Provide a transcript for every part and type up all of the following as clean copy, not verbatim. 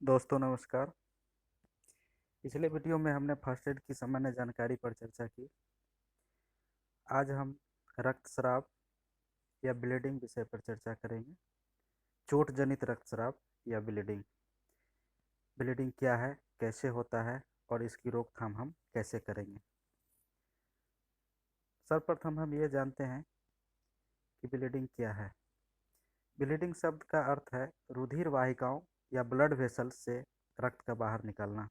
दोस्तों नमस्कार। पिछले वीडियो में हमने फर्स्ट एड की सामान्य जानकारी पर चर्चा की। आज हम रक्तस्राव या ब्लीडिंग विषय पर चर्चा करेंगे। चोट जनित रक्तस्राव या ब्लीडिंग। ब्लीडिंग क्या है, कैसे होता है और इसकी रोकथाम हम कैसे करेंगे। सर्वप्रथम हम ये जानते हैं कि ब्लीडिंग क्या है। ब्लीडिंग शब्द का अर्थ है रुधिर वाहिकाओं या ब्लड वेसल्स से रक्त का बाहर निकलना।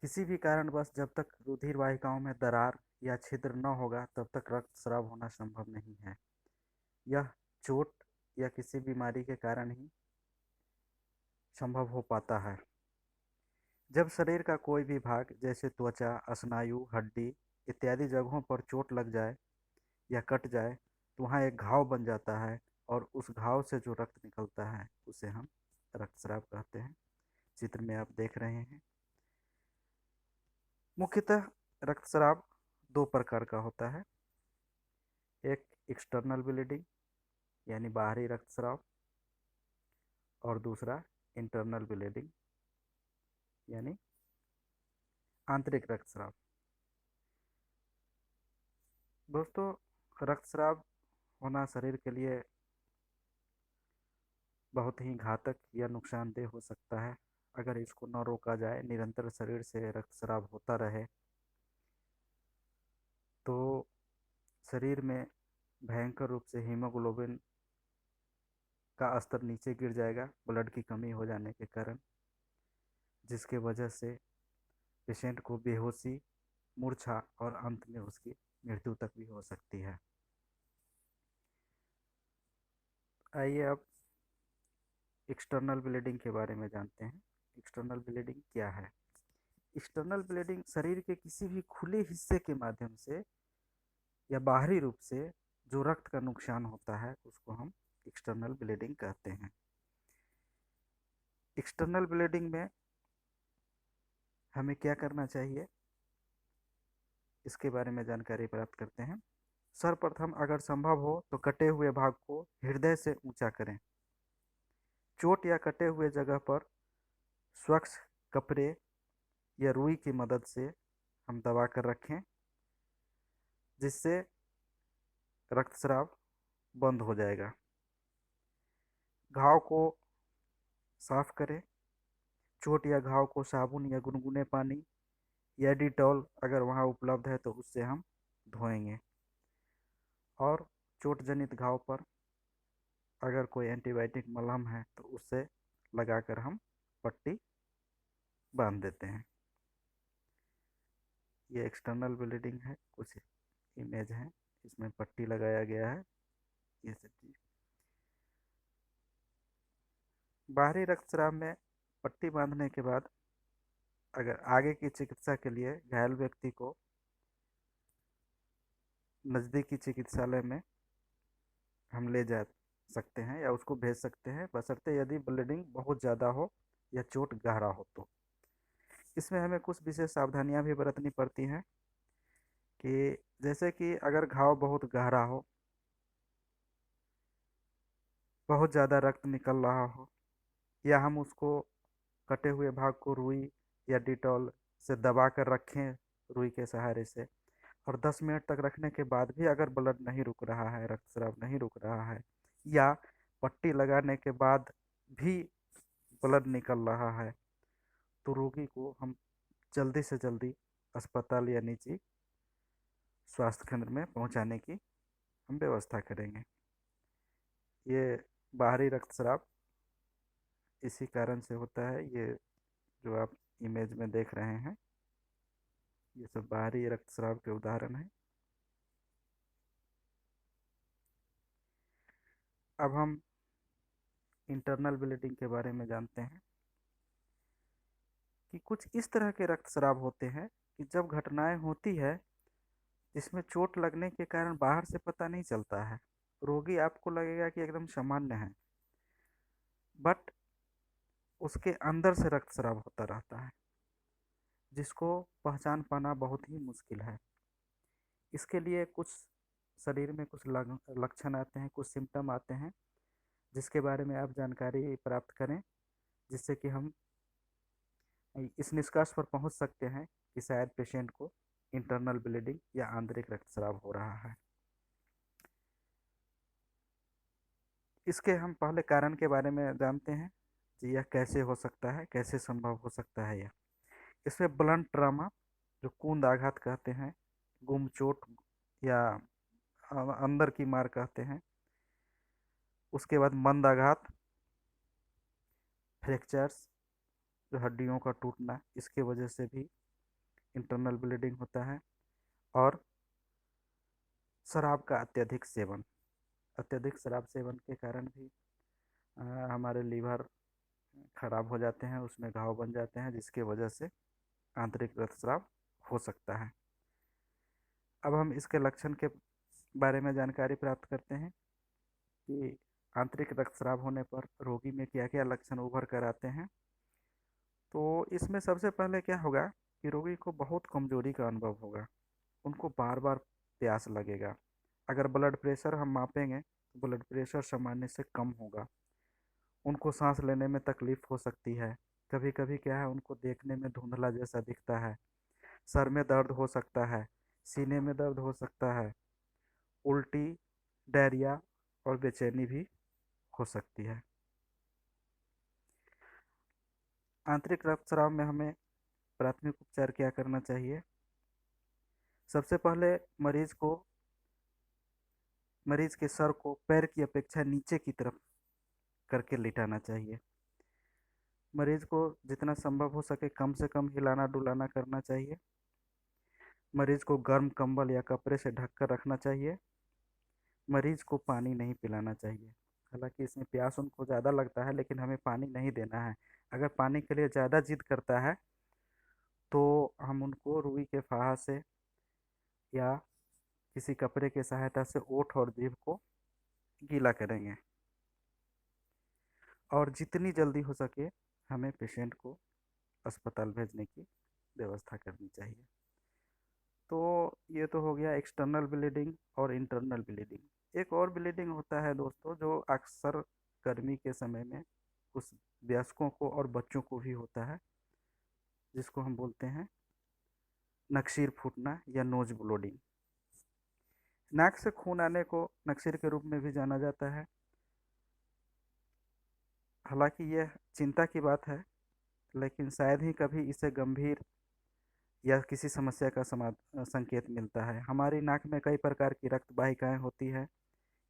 किसी भी कारणवश जब तक रुधिर वाहिकाओं में दरार या छिद्र न होगा तब तक रक्तस्राव होना संभव नहीं है। यह चोट या किसी बीमारी के कारण ही संभव हो पाता है। जब शरीर का कोई भी भाग जैसे त्वचा, स्नायु, हड्डी इत्यादि जगहों पर चोट लग जाए या कट जाए तो वहाँ एक घाव बन जाता है और उस घाव से जो रक्त निकलता है उसे हम रक्तस्राव कहते हैं। चित्र में आप देख रहे हैं। मुख्यतः रक्तस्राव दो प्रकार का होता है। एक एक्सटर्नल ब्लीडिंग यानी बाहरी रक्तस्राव और दूसरा इंटरनल ब्लीडिंग यानी आंतरिक रक्तस्राव। दोस्तों, रक्तस्राव होना शरीर के लिए बहुत ही घातक या नुकसानदेह हो सकता है। अगर इसको न रोका जाए, निरंतर शरीर से रक्तस्राव होता रहे तो शरीर में भयंकर रूप से हीमोग्लोबिन का स्तर नीचे गिर जाएगा ब्लड की कमी हो जाने के कारण, जिसके वजह से पेशेंट को बेहोशी, मूर्छा और अंत में उसकी मृत्यु तक भी हो सकती है। आइए अब एक्सटर्नल ब्लीडिंग के बारे में जानते हैं। एक्सटर्नल ब्लीडिंग क्या है। एक्सटर्नल ब्लीडिंग शरीर के किसी भी खुले हिस्से के माध्यम से या बाहरी रूप से जो रक्त का नुकसान होता है उसको हम एक्सटर्नल ब्लीडिंग कहते हैं। एक्सटर्नल ब्लीडिंग में हमें क्या करना चाहिए, इसके बारे में जानकारी प्राप्त करते हैं। सर्वप्रथम अगर संभव हो तो कटे हुए भाग को हृदय से ऊंचा करें। चोट या कटे हुए जगह पर स्वच्छ कपड़े या रुई की मदद से हम दबा कर रखें, जिससे रक्तस्राव बंद हो जाएगा। घाव को साफ करें। चोट या घाव को साबुन या गुनगुने पानी या डिटॉल अगर वहाँ उपलब्ध है तो उससे हम धोएंगे। और चोट जनित घाव पर अगर कोई एंटीबायोटिक मलहम है तो उससे लगाकर हम पट्टी बांध देते हैं। ये एक्सटर्नल ब्लीडिंग है। कुछ इमेज है, इसमें पट्टी लगाया गया है। ये सब चीज बाहरी रक्तस्राव में पट्टी बांधने के बाद अगर आगे की चिकित्सा के लिए घायल व्यक्ति को नज़दीकी चिकित्सालय में हम ले जा सकते हैं या उसको भेज सकते हैं, बशर्ते यदि ब्लीडिंग बहुत ज़्यादा हो या चोट गहरा हो तो। इसमें हमें कुछ विशेष सावधानियां भी बरतनी पड़ती हैं कि जैसे कि अगर घाव बहुत गहरा हो, बहुत ज़्यादा रक्त निकल रहा हो या हम उसको कटे हुए भाग को रुई या डिटॉल से दबा कर रखें रुई के सहारे से, और 10 मिनट तक रखने के बाद भी अगर ब्लड नहीं रुक रहा है, रक्तस्राव नहीं रुक रहा है, या पट्टी लगाने के बाद भी ब्लड निकल रहा है, तो रोगी को हम जल्दी से जल्दी अस्पताल या निजी स्वास्थ्य केंद्र में पहुंचाने की हम व्यवस्था करेंगे। ये बाहरी रक्तस्राव इसी कारण से होता है। ये जो आप इमेज में देख रहे हैं ये सब बाहरी रक्तस्राव के उदाहरण हैं। अब हम इंटरनल ब्लीडिंग के बारे में जानते हैं कि कुछ इस तरह के रक्तस्राव होते हैं कि जब घटनाएं होती है जिसमें चोट लगने के कारण बाहर से पता नहीं चलता है, रोगी आपको लगेगा कि एकदम सामान्य है, बट उसके अंदर से रक्तस्राव होता रहता है जिसको पहचान पाना बहुत ही मुश्किल है। इसके लिए कुछ शरीर में कुछ लक्षण आते हैं, कुछ सिम्टम आते हैं जिसके बारे में आप जानकारी प्राप्त करें जिससे कि हम इस निष्कर्ष पर पहुंच सकते हैं कि शायद पेशेंट को इंटरनल ब्लीडिंग या आंतरिक रक्तस्राव हो रहा है। इसके हम पहले कारण के बारे में जानते हैं कि यह कैसे हो सकता है, कैसे संभव हो सकता है यह। इसमें ब्लंट ट्रामा, जो कूंद आघात कहते हैं, गुम चोट या अंदर की मार कहते हैं, उसके बाद मंद आघात, फ्रैक्चर्स, जो हड्डियों का टूटना, इसके वजह से भी इंटरनल ब्लीडिंग होता है। और शराब का अत्यधिक सेवन, अत्यधिक शराब सेवन के कारण भी हमारे लीवर खराब हो जाते हैं, उसमें घाव बन जाते हैं, जिसके वजह से आंतरिक रक्तस्राव हो सकता है। अब हम इसके लक्षण के बारे में जानकारी प्राप्त करते हैं कि आंतरिक रक्तस्राव होने पर रोगी में क्या क्या लक्षण उभर कर आते हैं। तो इसमें सबसे पहले क्या होगा कि रोगी को बहुत कमजोरी का अनुभव होगा, उनको बार बार प्यास लगेगा। अगर ब्लड प्रेशर हम मापेंगे तो ब्लड प्रेशर सामान्य से कम होगा। उनको सांस लेने में तकलीफ हो सकती है। कभी कभी क्या है, उनको देखने में धुंधला जैसा दिखता है। सर में दर्द हो सकता है, सीने में दर्द हो सकता है, उल्टी, डायरिया और बेचैनी भी हो सकती है। आंतरिक रक्तस्राव में हमें प्राथमिक उपचार क्या करना चाहिए? सबसे पहले मरीज के सर को पैर की अपेक्षा नीचे की तरफ करके लिटाना चाहिए। मरीज को जितना संभव हो सके कम से कम हिलाना डुलाना करना चाहिए। मरीज को गर्म कंबल या कपड़े से ढककर रखना चाहिए। मरीज को पानी नहीं पिलाना चाहिए। हालांकि इसमें प्यास उनको ज़्यादा लगता है, लेकिन हमें पानी नहीं देना है। अगर पानी के लिए ज़्यादा जिद करता है तो हम उनको रुई के फाहा से या किसी कपड़े की सहायता से ओठ और जीभ को गीला करेंगे। और जितनी जल्दी हो सके हमें पेशेंट को अस्पताल भेजने की व्यवस्था करनी चाहिए। तो ये तो हो गया एक्सटर्नल ब्लीडिंग और इंटरनल ब्लीडिंग। एक और ब्लीडिंग होता है दोस्तों, जो अक्सर गर्मी के समय में कुछ वयस्कों को और बच्चों को भी होता है, जिसको हम बोलते हैं नक्सीर फूटना या नोज ब्लीडिंग। नाक से खून आने को नक्सीर के रूप में भी जाना जाता है। हालांकि यह चिंता की बात है, लेकिन शायद ही कभी इसे गंभीर या किसी समस्या का संकेत मिलता है। हमारी नाक में कई प्रकार की रक्त वाहिकाएं होती है।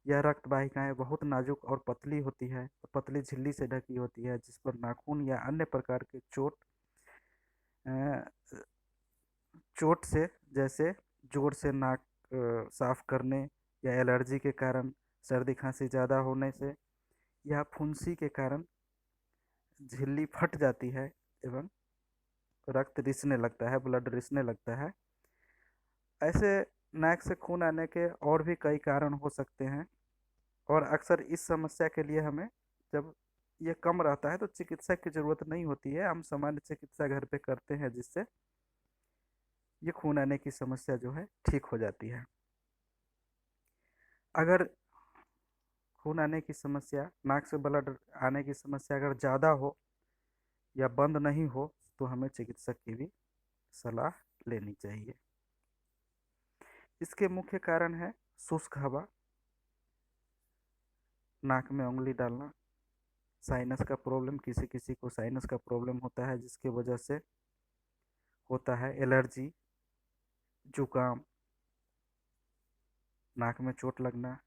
यह रक्त वाहिकाएं बहुत नाजुक और पतली होती है, पतली झिल्ली से ढकी होती है, जिस पर नाखून या अन्य प्रकार के अ, चोट से, जैसे जोर से नाक साफ करने या एलर्जी के कारण, सर्दी खांसी ज़्यादा होने से या फुंसी के कारण झिल्ली फट जाती है एवं रक्त रिसने लगता है, ब्लड रिसने लगता है। ऐसे नाक से खून आने के और भी कई कारण हो सकते हैं। और अक्सर इस समस्या के लिए हमें, जब ये कम रहता है तो चिकित्सक की ज़रूरत नहीं होती है, हम सामान्य चिकित्सा घर पे करते हैं, जिससे ये खून आने की समस्या जो है ठीक हो जाती है। अगर खून आने की समस्या, नाक से ब्लड आने की समस्या अगर ज़्यादा हो या बंद नहीं हो तो हमें चिकित्सक की भी सलाह लेनी चाहिए। इसके मुख्य कारण है शुष्क हवा, नाक में उंगली डालना, साइनस का प्रॉब्लम, किसी किसी को साइनस का प्रॉब्लम होता है जिसकी वजह से होता है एलर्जी, जुकाम, नाक में चोट लगना,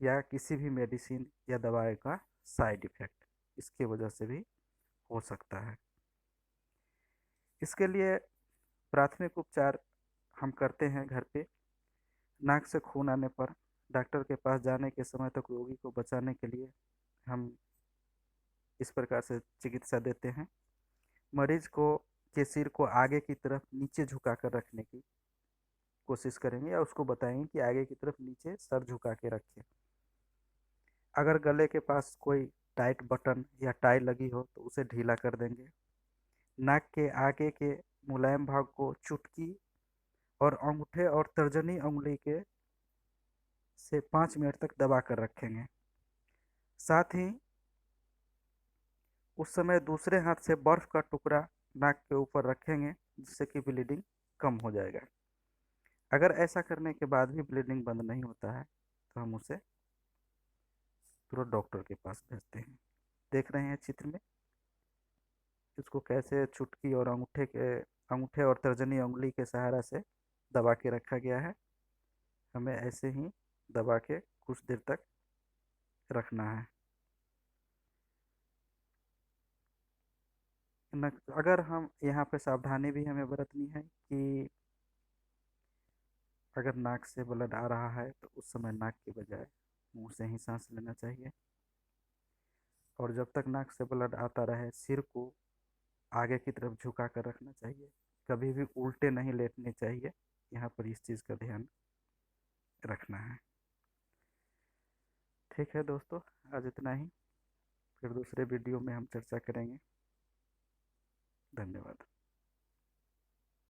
या किसी भी मेडिसिन या दवाई का साइड इफ़ेक्ट इसकी वजह से भी हो सकता है। इसके लिए प्राथमिक उपचार हम करते हैं घर पे। नाक से खून आने पर डॉक्टर के पास जाने के समय तक रोगी को बचाने के लिए हम इस प्रकार से चिकित्सा देते हैं। मरीज को के सिर को आगे की तरफ नीचे झुका कर रखने की कोशिश करेंगे, या उसको बताएंगे कि आगे की तरफ नीचे सर झुका के रखें। अगर गले के पास कोई टाइट बटन या टाई लगी हो तो उसे ढीला कर देंगे। नाक के आगे के मुलायम भाग को चुटकी और अंगूठे और तर्जनी उंगली के से 5 मिनट तक दबा कर रखेंगे। साथ ही उस समय दूसरे हाथ से बर्फ का टुकड़ा नाक के ऊपर रखेंगे, जिससे कि ब्लीडिंग कम हो जाएगा। अगर ऐसा करने के बाद भी ब्लीडिंग बंद नहीं होता है तो हम उसे तुरंत डॉक्टर के पास भेजते हैं। देख रहे हैं चित्र में इसको कैसे चुटकी और अंगूठे और तर्जनी उंगली के सहारा से दबा के रखा गया है। हमें ऐसे ही दबा के कुछ देर तक रखना है। न अगर हम यहाँ पे सावधानी भी हमें बरतनी है कि अगर नाक से ब्लड आ रहा है तो उस समय नाक के बजाय मुंह से ही सांस लेना चाहिए। और जब तक नाक से ब्लड आता रहे सिर को आगे की तरफ झुका कर रखना चाहिए। कभी भी उल्टे नहीं लेटने चाहिए। यहाँ पर इस चीज़ का ध्यान रखना है। ठीक है दोस्तों, आज इतना ही। फिर दूसरे वीडियो में हम चर्चा करेंगे। धन्यवाद।